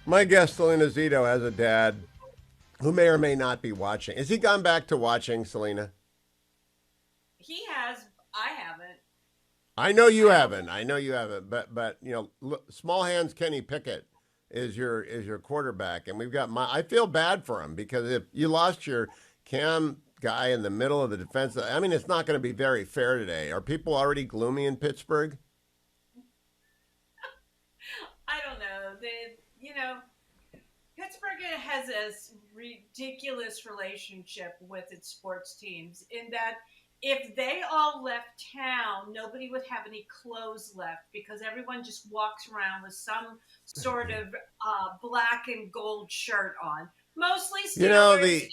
My guest, Salena Zito, has a dad who may or may not be watching. Has he gone back to watching, Selena? He has. I haven't. I know you I don't. haven't. I know you haven't. But small hands Kenny Pickett is your quarterback, and we've got my. I feel bad for him because if you lost your Cam guy in the middle of the defense, I mean, it's not going to be very fair today. Are people already gloomy in Pittsburgh? I don't know. Pittsburgh has a ridiculous relationship with its sports teams in that if they all left town, nobody would have any clothes left because everyone just walks around with some sort of black and gold shirt on. Mostly You know Steelers.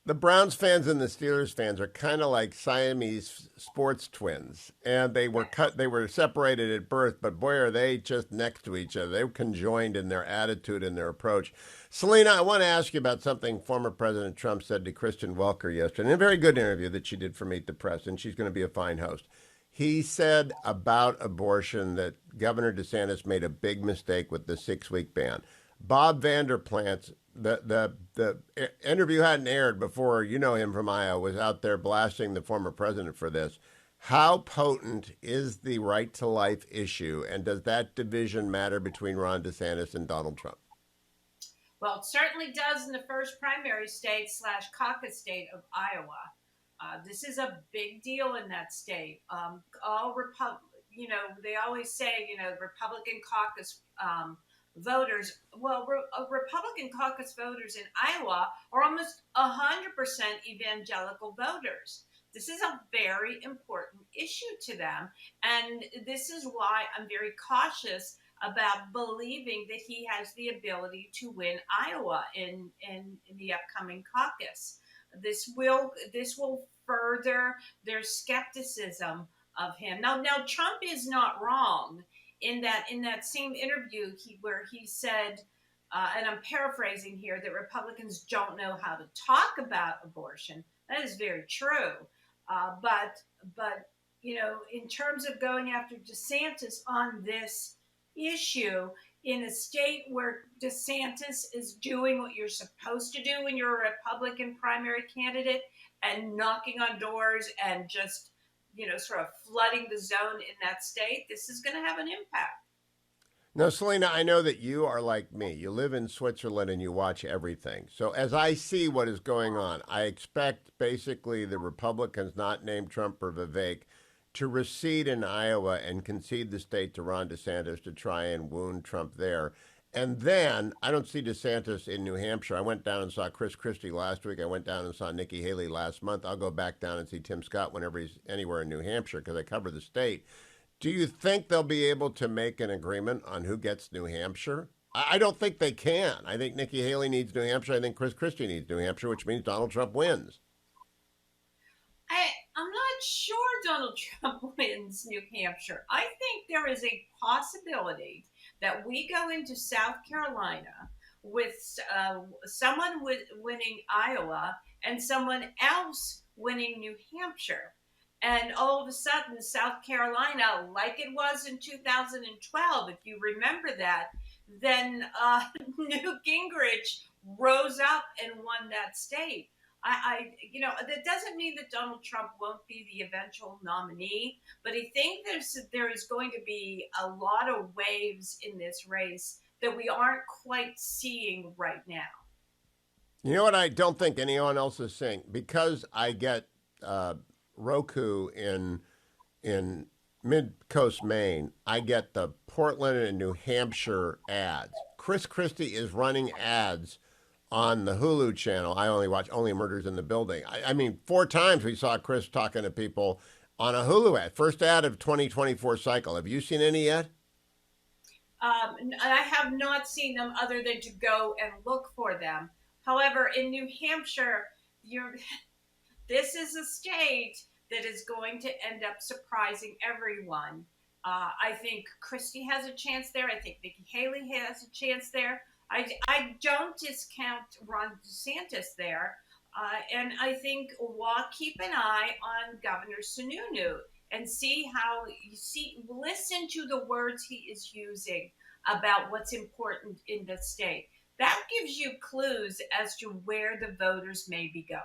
the Browns fans and the Steelers fans are kind of like Siamese sports twins, and Yes. they were separated at birth, but boy, are they just next to each other. They were conjoined in their attitude and their approach. Selena, I want to ask you about something former President Trump said to Kristen Welker yesterday in a very good interview that she did for Meet the Press, and she's going to be a fine host. He said about abortion that Governor DeSantis made a big mistake with the 6 week ban. Bob Vanderplant, the interview hadn't aired before. You know him from Iowa, was out there blasting the former president for this. How potent is the right to life issue, and does that division matter between Ron DeSantis and Donald Trump? Well, it certainly does in the first primary state slash caucus state of Iowa. This is a big deal in that state. They always say, Republican caucus voters. Well, Republican caucus voters in Iowa are almost 100% evangelical voters. This is a very important issue to them. And this is why I'm very cautious about believing that he has the ability to win Iowa in the upcoming caucus. This will further their skepticism of him. Now Trump is not wrong in that same interview where he said, and I'm paraphrasing here, that Republicans don't know how to talk about abortion. That is very true. But in terms of going after DeSantis on this issue in a state where DeSantis is doing what you're supposed to do when you're a Republican primary candidate and knocking on doors and just sort of flooding the zone in that state, this is going to have an impact. Now, Selena, I know that you are like me. You live in Switzerland and you watch everything. So, as I see what is going on, I expect basically the Republicans, not named Trump or Vivek, to recede in Iowa and concede the state to Ron DeSantis to try and wound Trump there. And then I don't see DeSantis in New Hampshire. I went down and saw Chris Christie last week. I went down and saw Nikki Haley last month. I'll go back down and see Tim Scott whenever he's anywhere in New Hampshire because I cover the state. Do you think they'll be able to make an agreement on who gets New Hampshire? I don't think they can. I think Nikki Haley needs New Hampshire. I think Chris Christie needs New Hampshire, which means Donald Trump wins. I'm not sure Donald Trump wins New Hampshire. I think there is a possibility that we go into South Carolina with winning Iowa and someone else winning New Hampshire. And all of a sudden, South Carolina, like it was in 2012, if you remember that, then Newt Gingrich rose up and won that state. That doesn't mean that Donald Trump won't be the eventual nominee, but I think there is going to be a lot of waves in this race that we aren't quite seeing right now. You know what I don't think anyone else is saying? Because I get Roku in mid coast Maine, I get the Portland and New Hampshire ads. Chris Christie is running ads on the Hulu channel. I only watch Only Murders in the Building. I mean, 4 times we saw Chris talking to people on a Hulu ad. First ad of 2024 cycle. Have you seen any yet? I have not seen them other than to go and look for them. However, in New Hampshire, you're this is a state that is going to end up surprising everyone. I think Christie has a chance there. I think Nikki Haley has a chance there. I don't discount Ron DeSantis there. And I think we'll keep an eye on Governor Sununu and see how listen to the words he is using. about what's important in the state. That gives you clues as to where the voters may be going.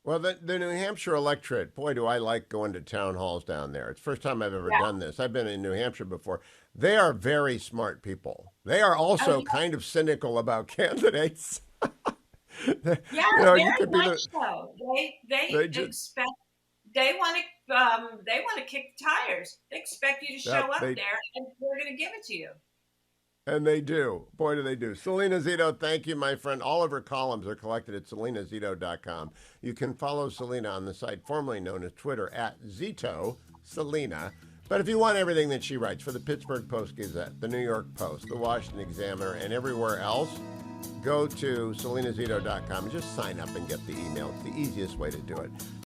Well, the New Hampshire electorate, boy, do I like going to town halls down there. It's the first time I've ever Yeah. done this. I've been in New Hampshire before. They are very smart people. They are Oh, also kind of cynical about candidates. yeah, You very could be much so. They they just, expect they want to kick the tires. They expect you to yep, show up there, and they're going to give it to you. and they do. Boy, do they do. Salena Zito, thank you, my friend. All of her columns are collected at salenazito.com. You can follow Salena on the site formerly known as Twitter at Zito Salena. But if you want everything that she writes for the Pittsburgh Post-Gazette, the New York Post, the Washington Examiner, and everywhere else, go to salenazito.com and just sign up and get the email. It's the easiest way to do it.